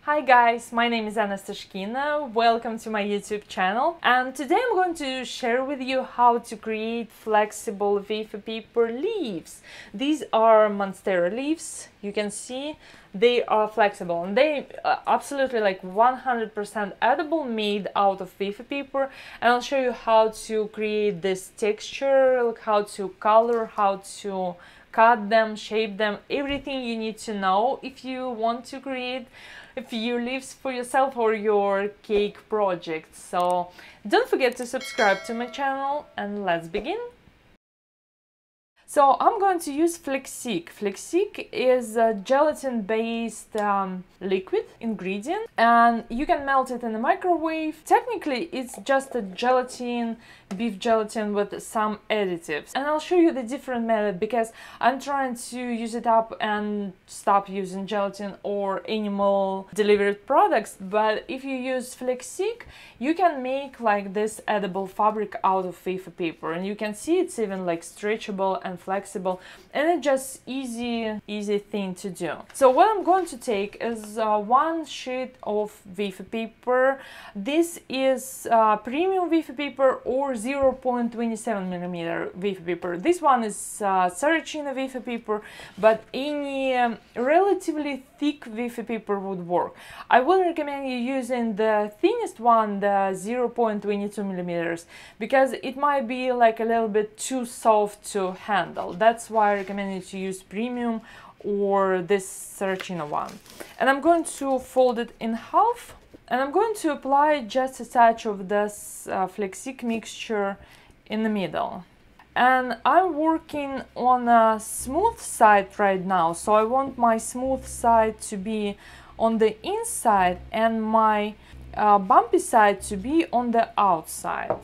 Hi guys, my name is Anastashkina, welcome to my YouTube channel, and today I'm going to share with you how to create flexible wafer paper leaves. These are Monstera leaves. You can see they are flexible and they are absolutely like 100% edible, made out of wafer paper, and I'll show you how to create this texture, like how to color, how to cut them, shape them, everything you need to know if you want to create a few leaves for yourself or your cake project. So don't forget to subscribe to my channel and let's begin. So I'm going to use flexic. Flexic is a gelatin-based liquid ingredient, and you can melt it in the microwave. Technically, it's just a gelatin, beef gelatin with some additives. And I'll show you the different method because I'm trying to use it up and stop using gelatin or animal delivered products. But if you use flexic, you can make like this edible fabric out of wafer paper, and you can see it's even like stretchable and flexible, and it's just easy thing to do. So what I'm going to take is one sheet of wafer paper. This is premium wafer paper or 0.27mm wafer paper. This one is Saracino wafer paper, but any relatively thick wafer paper would work. I would recommend you using the thinnest one, the 0.22mm, because it might be like a little bit too soft to handle. That's why I recommend you to use premium or this Saracino one. And I'm going to fold it in half, and I'm going to apply just a touch of this flexic mixture in the middle. And I'm working on a smooth side right now, so I want my smooth side to be on the inside and my bumpy side to be on the outside.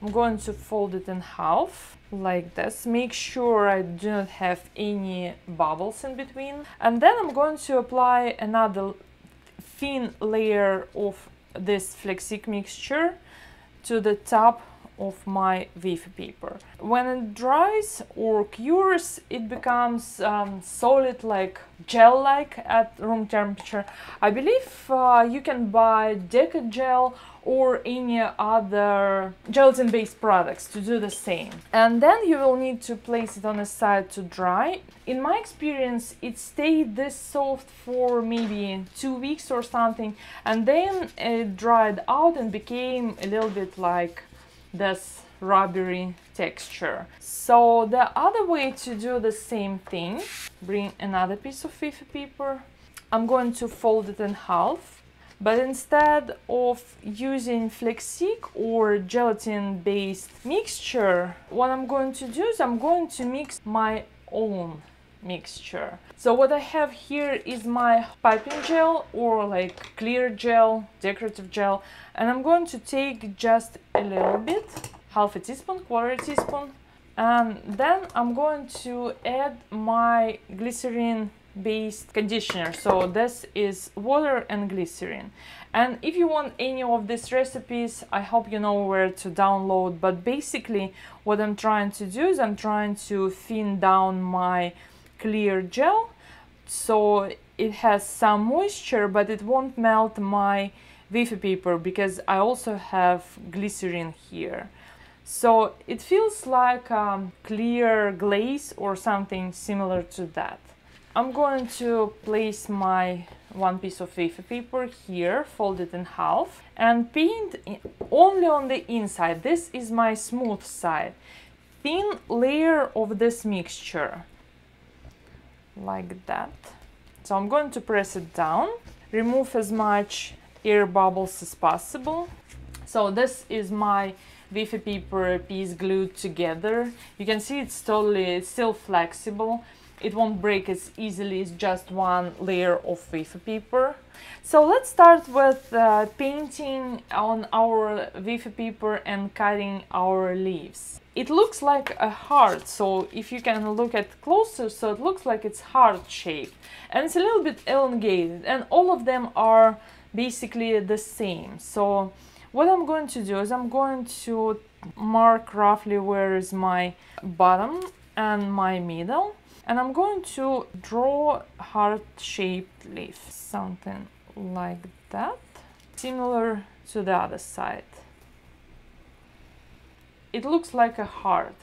I'm going to fold it in half like this. Make sure I do not have any bubbles in between. And then I'm going to apply another thin layer of this flexic mixture to the top of my wafer paper. When it dries or cures, it becomes solid, like gel-like at room temperature. I believe you can buy Deca gel or any other gelatin-based products to do the same. And then you will need to place it on the side to dry. In my experience, it stayed this soft for maybe 2 weeks or something, and then it dried out and became a little bit like this rubbery texture. So the other way to do the same thing, bring another piece of wafer paper. I'm going to fold it in half, but instead of using flexic or gelatin based mixture, what I'm going to do is I'm going to mix my own mixture. So what I have here is my piping gel or like clear gel, decorative gel, and I'm going to take just a little bit, half a teaspoon, quarter teaspoon, and then I'm going to add my glycerin based conditioner. So this is water and glycerin. And if you want any of these recipes, I hope you know where to download, but basically what I'm trying to do is I'm trying to thin down my clear gel so it has some moisture, but it won't melt my wafer paper because I also have glycerin here. So it feels like clear glaze or something similar to that. I'm going to place my one piece of wafer paper here, fold it in half, and paint only on the inside. This is my smooth side. Thin layer of this mixture, like that. So I'm going to press it down, remove as much air bubbles as possible. So this is my wafer paper piece glued together. You can see it's still flexible. It won't break as easily. It's just one layer of wafer paper. So let's start with painting on our wafer paper and cutting our leaves. It looks like a heart, so if you can look at closer, so it looks like it's heart shaped, and it's a little bit elongated, and all of them are basically the same. So what I'm going to do is I'm going to mark roughly where is my bottom and my middle, and I'm going to draw heart-shaped leaf, something like that, similar to the other side. It looks like a heart.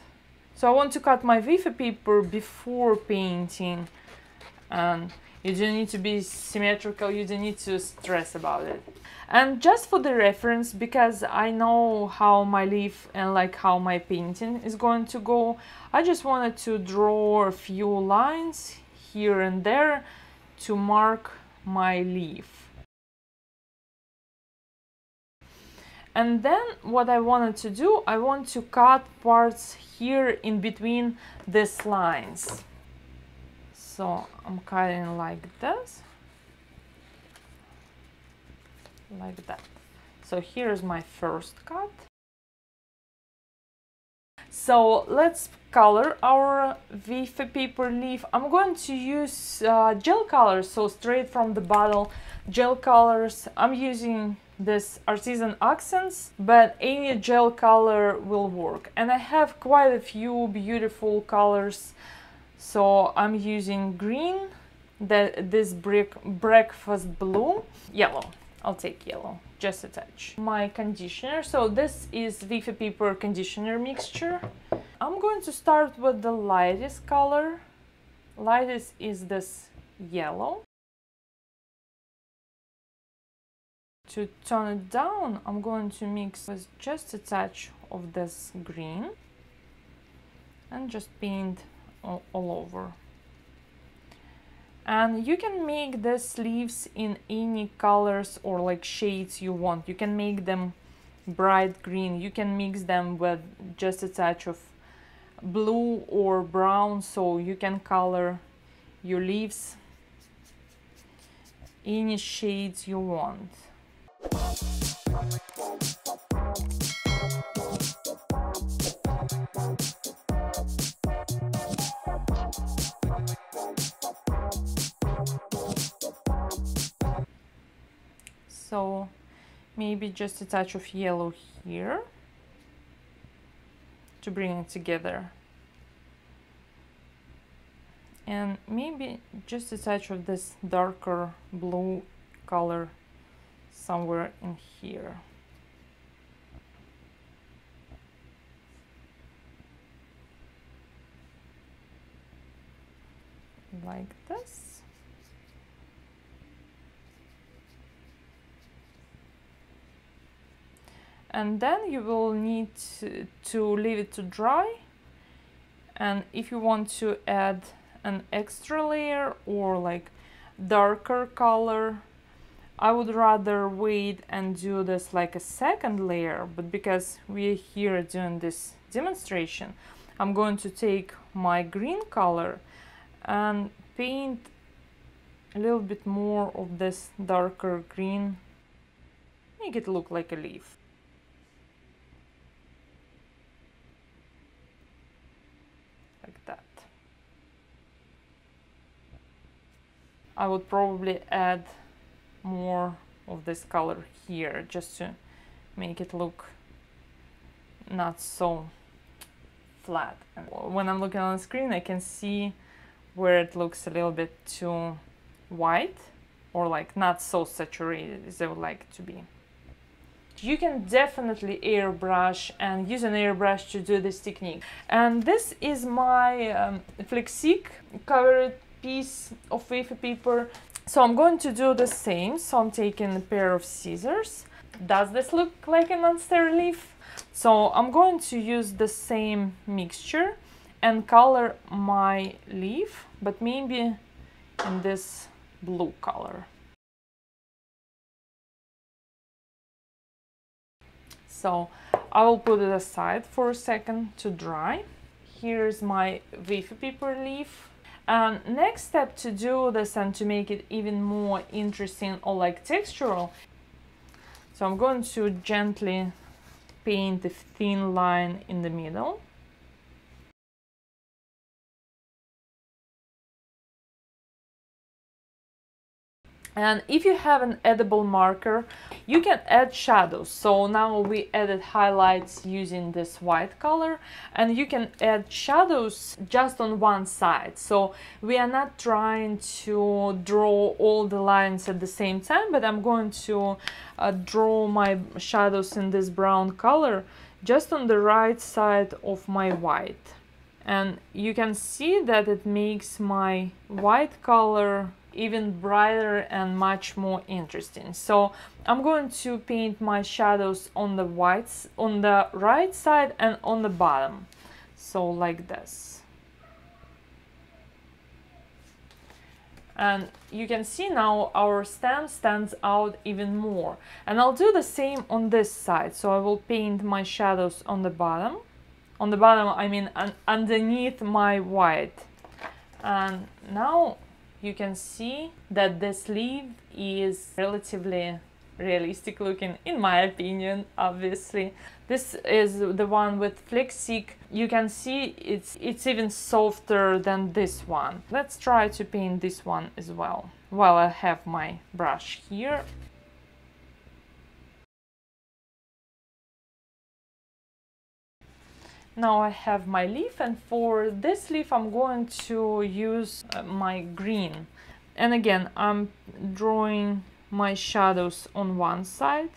So I want to cut my wafer paper before painting, and you don't need to be symmetrical, you don't need to stress about it. And just for the reference, because I know how my leaf and like how my painting is going to go, I just wanted to draw a few lines here and there to mark my leaf. And then what I wanted to do, I want to cut parts here in between these lines. So I'm cutting like this, like that. So here's my first cut. So let's color our wafer paper leaf. I'm going to use gel colors, so straight from the bottle gel colors. I'm using this Artisan Accents, but any gel color will work. And I have quite a few beautiful colors. So I'm using green, this breakfast blue, yellow. I'll take yellow, just a touch. My conditioner, so this is Wafer Paper conditioner mixture. I'm going to start with the lightest color. Lightest is this yellow. To tone it down, I'm going to mix with just a touch of this green and just paint all over. And you can make these leaves in any colors or like shades you want. You can make them bright green, you can mix them with just a touch of blue or brown, so you can color your leaves any shades you want. So maybe just a touch of yellow here to bring it together. And maybe just a touch of this darker blue color somewhere in here. Like this. And then you will need to leave it to dry. And if you want to add an extra layer or like darker color, I would rather wait and do this like a second layer, but because we're here doing this demonstration, I'm going to take my green color and paint a little bit more of this darker green, make it look like a leaf. Like that. I would probably add more of this color here just to make it look not so flat. And when I'm looking on the screen, I can see where it looks a little bit too white or like not so saturated as I would like it to be. You can definitely airbrush and use an airbrush to do this technique. And this is my flexic covered piece of wafer paper. So I'm going to do the same. So I'm taking a pair of scissors. Does this look like a Monstera leaf? So I'm going to use the same mixture and color my leaf, but maybe in this blue color. So I will put it aside for a second to dry. Here's my wafer paper leaf. And next step to do this and to make it even more interesting or like textural, so I'm going to gently paint a thin line in the middle. And if you have an edible marker, you can add shadows. So now we added highlights using this white color, and you can add shadows just on one side. So we are not trying to draw all the lines at the same time, but I'm going to draw my shadows in this brown color just on the right side of my white. And you can see that it makes my white color even brighter and much more interesting. So I'm going to paint my shadows on the whites, on the right side and on the bottom. So like this. And you can see now our stem stands out even more. And I'll do the same on this side. So I will paint my shadows on the bottom. On the bottom, I mean underneath my white. And now you can see that this leaf is relatively realistic looking, in my opinion, obviously. This is the one with flexic. You can see it's even softer than this one. Let's try to paint this one as well, while I have my brush here. Now I have my leaf, and for this leaf I'm going to use my green. And again, I'm drawing my shadows on one side.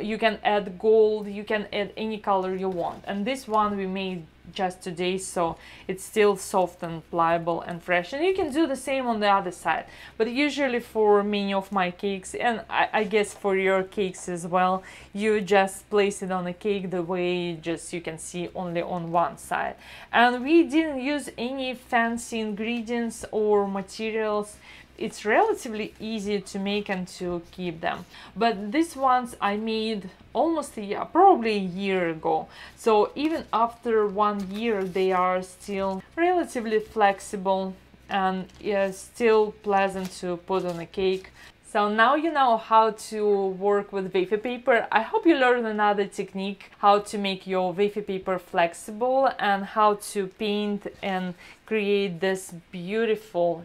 You can add gold, you can add any color you want. And this one we made just today, so it's still soft and pliable and fresh. And you can do the same on the other side. But usually for many of my cakes, and I guess for your cakes as well, you just place it on a cake the way you can see only on one side. And we didn't use any fancy ingredients or materials. It's relatively easy to make and to keep them. But these ones I made almost a year, probably a year ago. So even after 1 year, they are still relatively flexible and still pleasant to put on a cake. So now you know how to work with wafer paper. I hope you learned another technique, how to make your wafer paper flexible and how to paint and create this beautiful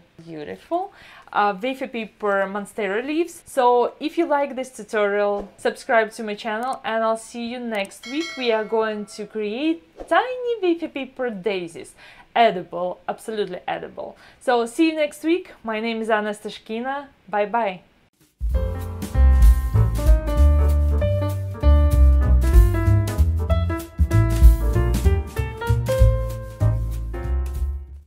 wafer paper Monstera leaves. So if you like this tutorial, subscribe to my channel and I'll see you next week. We are going to create tiny wafer paper daisies. Edible, absolutely edible. So see you next week. My name is Anna Stashkina. Bye bye.